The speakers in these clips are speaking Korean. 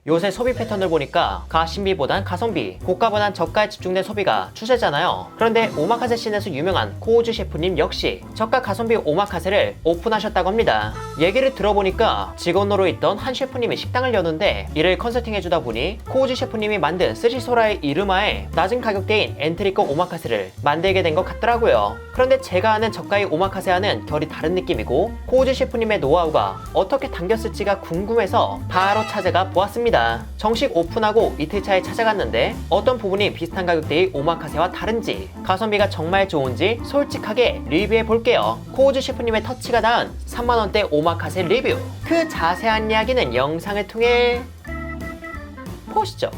요새 소비 패턴을 보니까 가심비보단 가성비, 고가보단 저가에 집중된 소비가 추세잖아요. 그런데 오마카세 씬에서 유명한 코우즈 셰프님 역시 저가 가성비 오마카세를 오픈하셨다고 합니다. 얘기를 들어보니까 직원으로 있던 한 셰프님이 식당을 여는데 이를 컨설팅해주다 보니 코우즈 셰프님이 만든 스시소라의 이르마에 낮은 가격대인 엔트리급 오마카세를 만들게 된 것 같더라고요. 그런데 제가 아는 저가의 오마카세와는 결이 다른 느낌이고 코우즈 셰프님의 노하우가 어떻게 담겼을지가 궁금해서 바로 찾아가 보았습니다. 정식 오픈하고 이틀차에 찾아갔는데 어떤 부분이 비슷한 가격대의 오마카세와 다른지, 가성비가 정말 좋은지 솔직하게 리뷰해 볼게요. 코우즈 셰프님의 터치가 닿은 3만원대 오마카세 리뷰, 그 자세한 이야기는 영상을 통해 보시죠.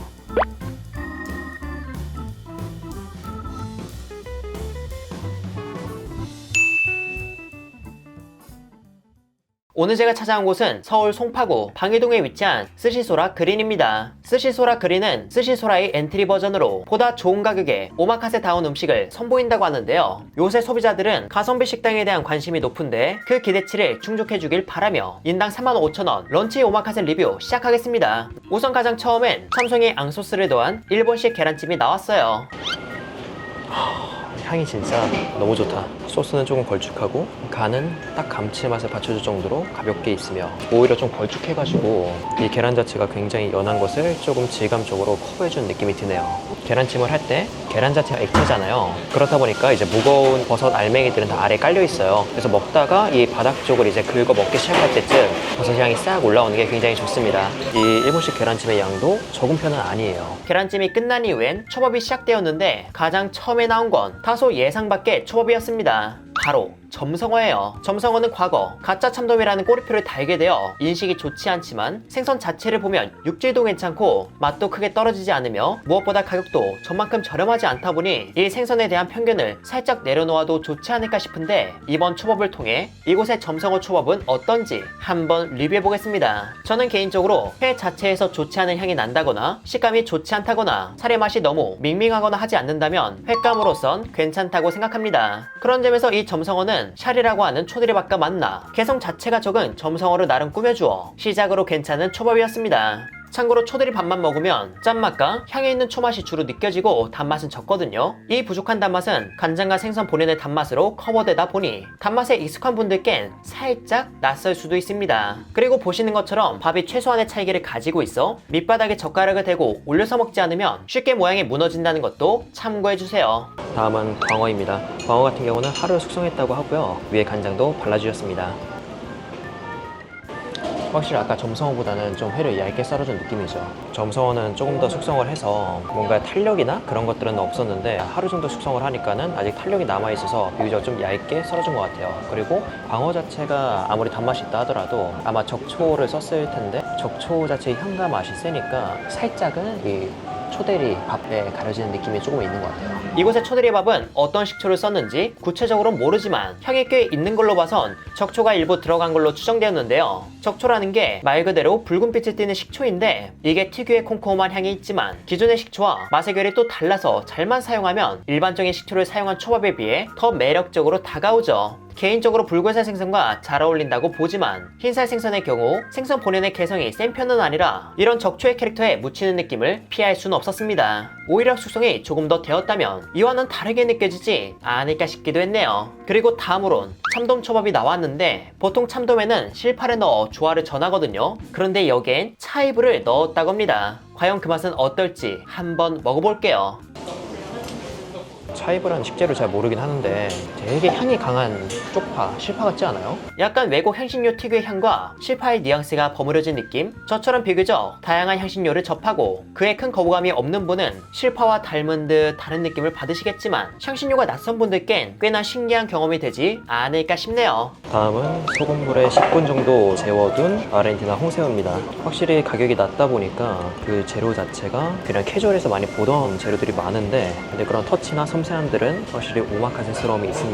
오늘 제가 찾아온 곳은 서울 송파구 방이동에 위치한 스시소라 그린입니다. 스시소라 그린은 스시소라의 엔트리 버전으로 보다 좋은 가격에 오마카세다운 음식을 선보인다고 하는데요. 요새 소비자들은 가성비 식당에 대한 관심이 높은데 그 기대치를 충족해주길 바라며 인당 35,000원 런치 오마카세 리뷰 시작하겠습니다. 우선 가장 처음엔 참송이 앙소스를 더한 일본식 계란찜이 나왔어요. 향이 진짜 너무 좋다. 소스는 조금 걸쭉하고 간은 딱 감칠맛을 받쳐줄 정도로 가볍게 있으며 오히려 좀 걸쭉해가지고 이 계란 자체가 굉장히 연한 것을 조금 질감적으로 커버해주는 느낌이 드네요. 계란찜을 할 때 계란 자체가 액체잖아요. 그렇다 보니까 이제 무거운 버섯 알맹이들은 다 아래에 깔려 있어요. 그래서 먹다가 이 바닥 쪽을 이제 긁어 먹기 시작할 때쯤 버섯 향이 싹 올라오는 게 굉장히 좋습니다. 이 일본식 계란찜의 양도 적은 편은 아니에요. 계란찜이 끝난 이후엔 초밥이 시작되었는데 가장 처음에 나온 건 다소 예상 밖의 초밥이었습니다. 바로 점성어예요. 점성어는 과거 가짜 참돔이라는 꼬리표를 달게 되어 인식이 좋지 않지만 생선 자체를 보면 육질도 괜찮고 맛도 크게 떨어지지 않으며 무엇보다 가격도 전만큼 저렴하지 않다 보니 이 생선에 대한 편견을 살짝 내려놓아도 좋지 않을까 싶은데 이번 초밥을 통해 이곳의 점성어 초밥은 어떤지 한번 리뷰해보겠습니다. 저는 개인적으로 회 자체에서 좋지 않은 향이 난다거나 식감이 좋지 않다거나 살의 맛이 너무 밍밍하거나 하지 않는다면 횟감으로선 괜찮다고 생각합니다. 그런 점에서 이 점성어는 샤리라고 하는 초대리밥과 만나 개성 자체가 적은 점성어를 나름 꾸며주어 시작으로 괜찮은 초밥이었습니다. 참고로 초대리 밥만 먹으면 짠맛과 향에 있는 초맛이 주로 느껴지고 단맛은 적거든요. 이 부족한 단맛은 간장과 생선 본연의 단맛으로 커버되다 보니 단맛에 익숙한 분들께는 살짝 낯설 수도 있습니다. 그리고 보시는 것처럼 밥이 최소한의 찰기를 가지고 있어 밑바닥에 젓가락을 대고 올려서 먹지 않으면 쉽게 모양이 무너진다는 것도 참고해주세요. 다음은 광어입니다. 광어 같은 경우는 하루 숙성했다고 하고요. 위에 간장도 발라주셨습니다. 확실히 아까 점성어보다는 좀 회를 얇게 썰어준 느낌이죠. 점성어는 조금 더 숙성을 해서 뭔가 탄력이나 그런 것들은 없었는데 하루 정도 숙성을 하니까는 아직 탄력이 남아있어서 비교적 좀 얇게 썰어준 것 같아요. 그리고 광어 자체가 아무리 단맛이 있다 하더라도 아마 적초를 썼을 텐데 적초 자체의 향과 맛이 세니까 살짝은 이 초대리 밥에 가려지는 느낌이 조금 있는 것 같아요. 이곳의 초대리 밥은 어떤 식초를 썼는지 구체적으로는 모르지만 향이 꽤 있는 걸로 봐선 적초가 일부 들어간 걸로 추정되었는데요. 적초라는 게 말 그대로 붉은빛을 띠는 식초인데 이게 특유의 콩콩한 향이 있지만 기존의 식초와 맛의 결이 또 달라서 잘만 사용하면 일반적인 식초를 사용한 초밥에 비해 더 매력적으로 다가오죠. 개인적으로 붉은살 생선과 잘 어울린다고 보지만 흰살 생선의 경우 생선 본연의 개성이 센 편은 아니라 이런 적초의 캐릭터에 묻히는 느낌을 피할 수는 없었습니다. 오히려 숙성이 조금 더 되었다면 이와는 다르게 느껴지지 않을까 싶기도 했네요. 그리고 다음으론 참돔초밥이 나왔는데 보통 참돔에는 실파를 넣어 조화를 전하거든요. 그런데 여기엔 차이브를 넣었다고 합니다. 과연 그 맛은 어떨지 한번 먹어볼게요. 차이브라는 식재를 잘 모르긴 하는데 되게 향이 강한 쪽파, 실파 같지 않아요? 약간 외국 향신료 특유의 향과 실파의 뉘앙스가 버무려진 느낌? 저처럼 비교적 다양한 향신료를 접하고 그에 큰 거부감이 없는 분은 실파와 닮은 듯 다른 느낌을 받으시겠지만 향신료가 낯선 분들께는 꽤나 신기한 경험이 되지 않을까 싶네요. 다음은 소금물에 10분 정도 재워둔 아르헨티나 홍새우입니다. 확실히 가격이 낮다 보니까 그 재료 자체가 그냥 캐주얼에서 많이 보던 재료들이 많은데 근데 그런 터치나 섬세함들은 확실히 오마카세스러움이 있습니다.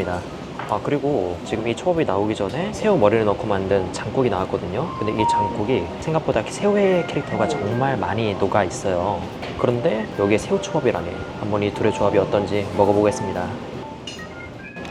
그리고 지금 이 초밥이 나오기 전에 새우 머리를 넣고 만든 장국이 나왔거든요. 근데 이 장국이 생각보다 새우의 캐릭터가 정말 많이 녹아 있어요. 그런데 여기에 새우 초밥이라니 한번 이 둘의 조합이 어떤지 먹어보겠습니다.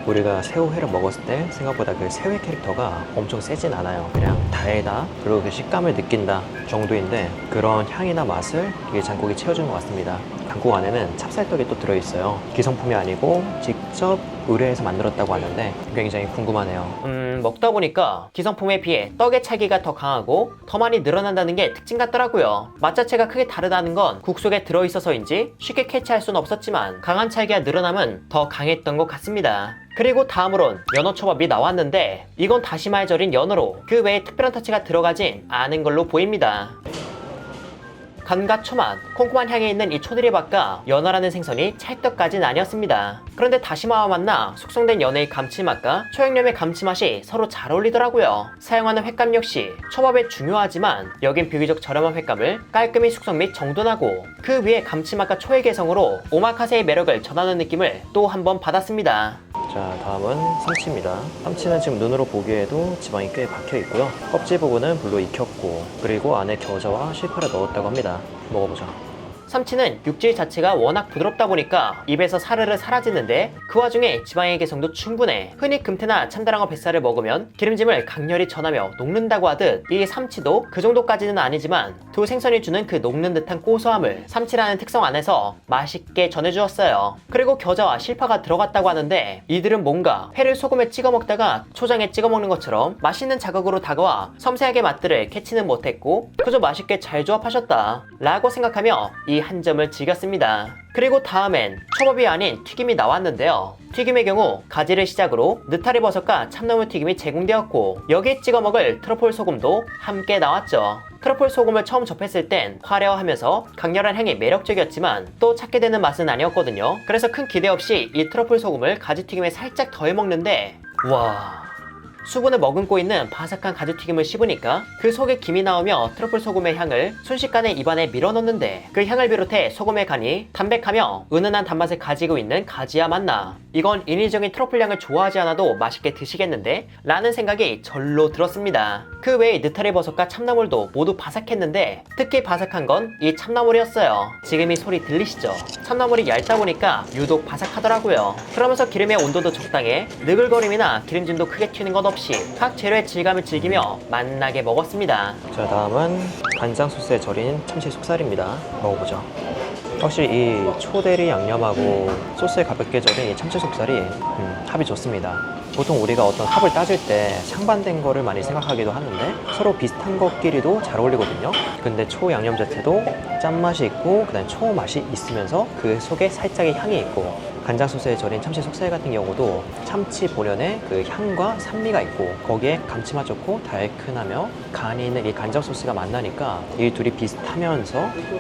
우리가 새우회를 먹었을 때 생각보다 그 새우회 캐릭터가 엄청 세진 않아요. 그냥 달다, 그리고 그 식감을 느낀다 정도인데 그런 향이나 맛을 이 장국이 채워주는 것 같습니다. 장국 안에는 찹쌀떡이 또 들어있어요. 기성품이 아니고 직접 의뢰해서 만들었다고 하는데 굉장히 궁금하네요. 먹다 보니까 기성품에 비해 떡의 찰기가 더 강하고 더 많이 늘어난다는 게 특징 같더라고요. 맛 자체가 크게 다르다는 건 국 속에 들어있어서인지 쉽게 캐치할 수는 없었지만 강한 찰기와 늘어남은 더 강했던 것 같습니다. 그리고 다음으론 연어초밥이 나왔는데 이건 다시마에 절인 연어로 그 외에 특별한 터치가 들어가진 않은 걸로 보입니다. 간과 초맛, 콩콩한 향이 있는 이 초드리밥과 연어라는 생선이 찰떡까지는 아니었습니다. 그런데 다시마와 만나 숙성된 연어의 감칠맛과 초양념의 감칠맛이 서로 잘 어울리더라고요. 사용하는 횟감 역시 초밥에 중요하지만 여긴 비교적 저렴한 횟감을 깔끔히 숙성 및 정돈하고 그 위에 감칠맛과 초의 개성으로 오마카세의 매력을 전하는 느낌을 또 한 번 받았습니다. 자, 다음은 삼치입니다. 삼치는 지금 눈으로 보기에도 지방이 꽤 박혀 있고요. 껍질 부분은 불로 익혔고 그리고 안에 겨자와 실파를 넣었다고 합니다. 먹어보자. 삼치는 육질 자체가 워낙 부드럽다 보니까 입에서 사르르 사라지는데 그 와중에 지방의 개성도 충분해. 흔히 금태나 참다랑어 뱃살을 먹으면 기름짐을 강렬히 전하며 녹는다고 하듯 이 삼치도 그 정도까지는 아니지만 두 생선이 주는 그 녹는 듯한 고소함을 삼치라는 특성 안에서 맛있게 전해주었어요. 그리고 겨자와 실파가 들어갔다고 하는데 이들은 뭔가 회를 소금에 찍어 먹다가 초장에 찍어 먹는 것처럼 맛있는 자극으로 다가와 섬세하게 맛들을 캐치는 못했고 그저 맛있게 잘 조합하셨다 라고 생각하며 이 한 점을 즐겼습니다. 그리고 다음엔 초밥이 아닌 튀김이 나왔는데요. 튀김의 경우 가지를 시작으로 느타리 버섯과 참나무 튀김이 제공되었고 여기에 찍어 먹을 트러플 소금도 함께 나왔죠. 트러플 소금을 처음 접했을 땐 화려하면서 강렬한 향이 매력적이었지만 또 찾게 되는 맛은 아니었거든요. 그래서 큰 기대 없이 이 트러플 소금을 가지튀김에 살짝 더해 먹는데 와... 수분을 머금고 있는 바삭한 가지튀김을 씹으니까 그 속에 김이 나오며 트러플 소금의 향을 순식간에 입안에 밀어넣는데 그 향을 비롯해 소금의 간이 담백하며 은은한 단맛을 가지고 있는 가지와 만나 이건 인위적인 트러플 향을 좋아하지 않아도 맛있게 드시겠는데? 라는 생각이 절로 들었습니다. 그 외에 느타리 버섯과 참나물도 모두 바삭했는데 특히 바삭한 건 이 참나물이었어요. 지금 이 소리 들리시죠? 참나물이 얇다 보니까 유독 바삭하더라고요. 그러면서 기름의 온도도 적당해 느글거림이나 기름짐도 크게 튀는 것 없이 각 재료의 질감을 즐기며 맛나게 먹었습니다. 자, 다음은 간장 소스에 절인 참치 속살입니다. 먹어보죠. 확실히 이 초대리 양념하고 소스에 가볍게 절인 이 참치 속살이 합이 좋습니다. 보통 우리가 어떤 합을 따질 때 상반된 거를 많이 생각하기도 하는데 서로 비슷한 것끼리도 잘 어울리거든요. 근데 초 양념 자체도 짠맛이 있고 그다음에 초 맛이 있으면서 그 속에 살짝의 향이 있고 간장 소스에 절인 참치 속살 같은 경우도 참치 본연의 그 향과 산미가 있고 거기에 감칠맛 좋고 달큰하며 간이 있는 이 간장 소스가 만나니까 이 둘이 비슷하면서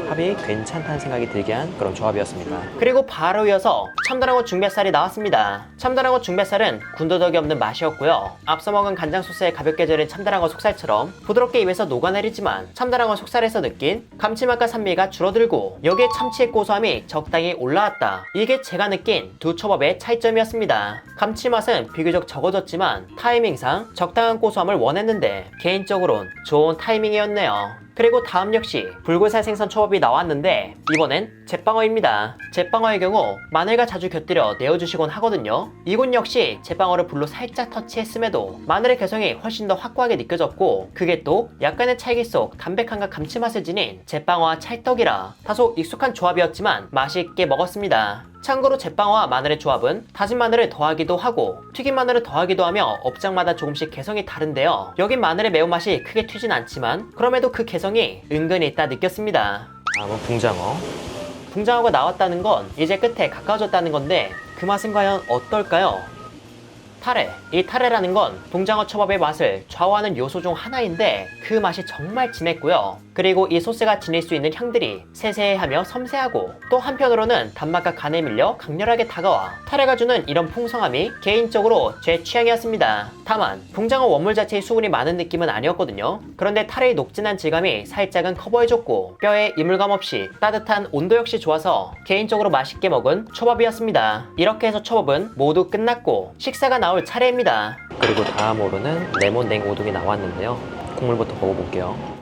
합이 괜찮다는 생각이 들게 한 그런 조합이었습니다. 그리고 바로 이어서 참다랑어 중뱃살이 나왔습니다. 참다랑어 중뱃살은 군더더기 없는 맛이었고요. 앞서 먹은 간장 소스에 가볍게 절인 참다랑어 속살처럼 부드럽게 입에서 녹아내리지만 참다랑어 속살에서 느낀 감칠맛과 산미가 줄어들고 여기에 참치의 고소함이 적당히 올라왔다. 이게 제가 느낀 두 초밥의 차이점이었습니다. 감칠맛은 비교적 적어졌지만 타이밍상 적당한 고소함을 원했는데 개인적으론 좋은 타이밍이었네요. 그리고 다음 역시 불고살 생선 초밥이 나왔는데 이번엔 제빵어입니다. 제빵어의 경우 마늘과 자주 곁들여 내어주시곤 하거든요. 이곳 역시 제빵어를 불로 살짝 터치했음에도 마늘의 개성이 훨씬 더 확고하게 느껴졌고 그게 또 약간의 찰기 속 담백함과 감칠맛을 지닌 제빵어와 찰떡이라 다소 익숙한 조합이었지만 맛있게 먹었습니다. 참고로 제빵어와 마늘의 조합은 다진 마늘을 더하기도 하고 튀긴 마늘을 더하기도 하며 업장마다 조금씩 개성이 다른데요. 여긴 마늘의 매운맛이 크게 튀진 않지만 그럼에도 그 개성이 은근히 있다 느꼈습니다. 다음은 붕장어. 붕장어가 나왔다는 건 이제 끝에 가까워졌다는 건데 그 맛은 과연 어떨까요? 타레. 이 타레라는 건 붕장어 초밥의 맛을 좌우하는 요소 중 하나인데 그 맛이 정말 진했고요. 그리고 이 소스가 지닐 수 있는 향들이 세세하며 섬세하고 또 한편으로는 단맛과 간에 밀려 강렬하게 다가와 타레가 주는 이런 풍성함이 개인적으로 제 취향이었습니다. 다만 붕장어 원물 자체의 수분이 많은 느낌은 아니었거든요. 그런데 타레의 녹진한 질감이 살짝은 커버해줬고 뼈에 이물감 없이 따뜻한 온도 역시 좋아서 개인적으로 맛있게 먹은 초밥이었습니다. 이렇게 해서 초밥은 모두 끝났고 식사가 나올 차례입니다. 그리고 다음으로는 레몬 냉 우동이 나왔는데요. 국물부터 먹어볼게요.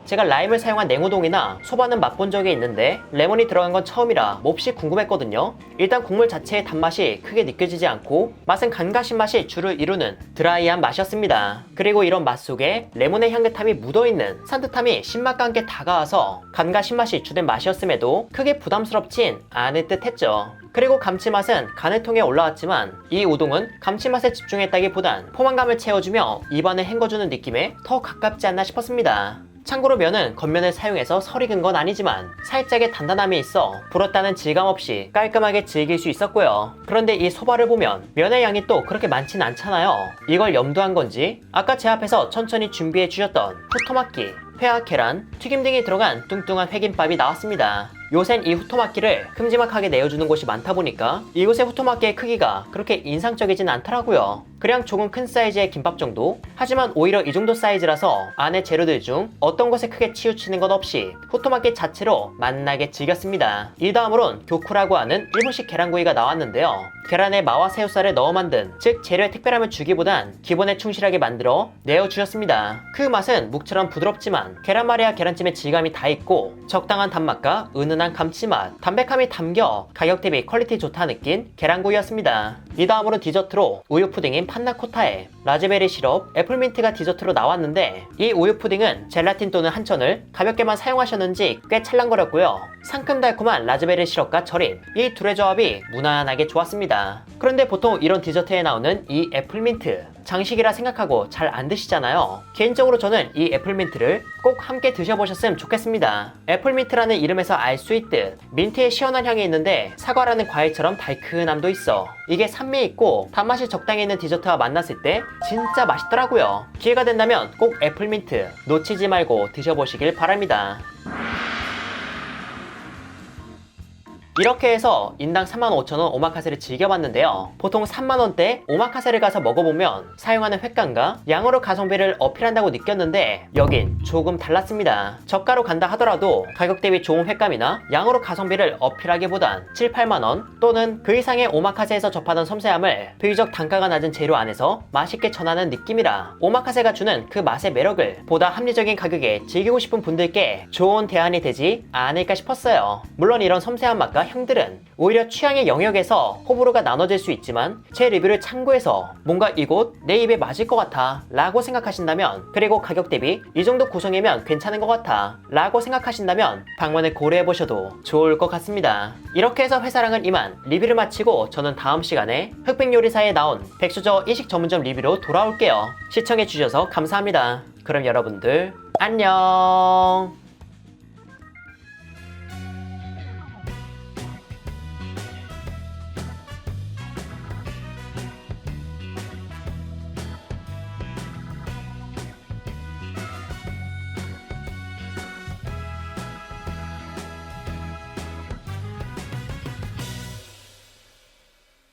제가 라임을 사용한 냉우동이나 소바는 맛본 적이 있는데 레몬이 들어간 건 처음이라 몹시 궁금했거든요. 일단 국물 자체의 단맛이 크게 느껴지지 않고 맛은 간과 신맛이 주를 이루는 드라이한 맛이었습니다. 그리고 이런 맛 속에 레몬의 향긋함이 묻어있는 산뜻함이 신맛과 함께 다가와서 간과 신맛이 주된 맛이었음에도 크게 부담스럽진 않을 듯 했죠. 그리고 감칠맛은 간을 통해 올라왔지만 이 우동은 감칠맛에 집중했다기보단 포만감을 채워주며 입안을 헹궈주는 느낌에 더 가깝지 않나 싶었습니다. 참고로 면은 겉면을 사용해서 설이 근 건 아니지만 살짝의 단단함이 있어 불었다는 질감 없이 깔끔하게 즐길 수 있었고요. 그런데 이 소바를 보면 면의 양이 또 그렇게 많진 않잖아요. 이걸 염두한 건지 아까 제 앞에서 천천히 준비해 주셨던 후토마키, 회와 계란, 튀김 등이 들어간 뚱뚱한 회김밥이 나왔습니다. 요샌 이 후토마키를 큼지막하게 내어주는 곳이 많다 보니까 이곳의 후토마키의 크기가 그렇게 인상적이진 않더라고요. 그냥 조금 큰 사이즈의 김밥 정도? 하지만 오히려 이 정도 사이즈라서 안에 재료들 중 어떤 것에 크게 치우치는 것 없이 후토마키 자체로 맛나게 즐겼습니다. 이 다음으론 교쿠라고 하는 일본식 계란구이가 나왔는데요. 계란에 마와 새우살을 넣어 만든, 즉 재료의 특별함을 주기보단 기본에 충실하게 만들어 내어주셨습니다. 그 맛은 묵처럼 부드럽지만 계란말이와 계란찜의 질감이 다 있고 적당한 단맛과 은은한 감칠맛, 담백함이 담겨 가격 대비 퀄리티 좋다 느낀 계란구이였습니다. 이 다음으로 디저트로 우유 푸딩인 판나코타에 라즈베리 시럽, 애플민트가 디저트로 나왔는데 이 우유 푸딩은 젤라틴 또는 한천을 가볍게만 사용하셨는지 꽤 찰랑거렸고요. 상큼달콤한 라즈베리 시럽과 절임, 이 둘의 조합이 무난하게 좋았습니다. 그런데 보통 이런 디저트에 나오는 이 애플민트, 장식이라 생각하고 잘 안 드시잖아요. 개인적으로 저는 이 애플민트를 꼭 함께 드셔보셨으면 좋겠습니다. 애플민트라는 이름에서 알 수 있듯 민트의 시원한 향이 있는데 사과라는 과일처럼 달큰함도 있어. 이게 산미 있고 단맛이 적당히 있는 디저트와 만났을 때 진짜 맛있더라고요. 기회가 된다면 꼭 애플민트 놓치지 말고 드셔보시길 바랍니다. 이렇게 해서 인당 35,000원 오마카세를 즐겨봤는데요. 보통 3만원대 오마카세를 가서 먹어보면 사용하는 횟감과 양으로 가성비를 어필한다고 느꼈는데 여긴 조금 달랐습니다. 저가로 간다 하더라도 가격 대비 좋은 횟감이나 양으로 가성비를 어필하기보단 7, 8만원 또는 그 이상의 오마카세에서 접하던 섬세함을 비교적 단가가 낮은 재료 안에서 맛있게 전하는 느낌이라 오마카세가 주는 그 맛의 매력을 보다 합리적인 가격에 즐기고 싶은 분들께 좋은 대안이 되지 않을까 싶었어요. 물론 이런 섬세한 맛과 향들은 오히려 취향의 영역에서 호불호가 나눠질 수 있지만 제 리뷰를 참고해서 뭔가 이곳 내 입에 맞을 것 같아 라고 생각하신다면, 그리고 가격 대비 이 정도 구성이면 괜찮은 것 같아 라고 생각하신다면 방문을 고려해보셔도 좋을 것 같습니다. 이렇게 해서 회사랑은 이만 리뷰를 마치고 저는 다음 시간에 흑백요리사에 나온 백수저 일식 전문점 리뷰로 돌아올게요. 시청해주셔서 감사합니다. 그럼 여러분들 안녕.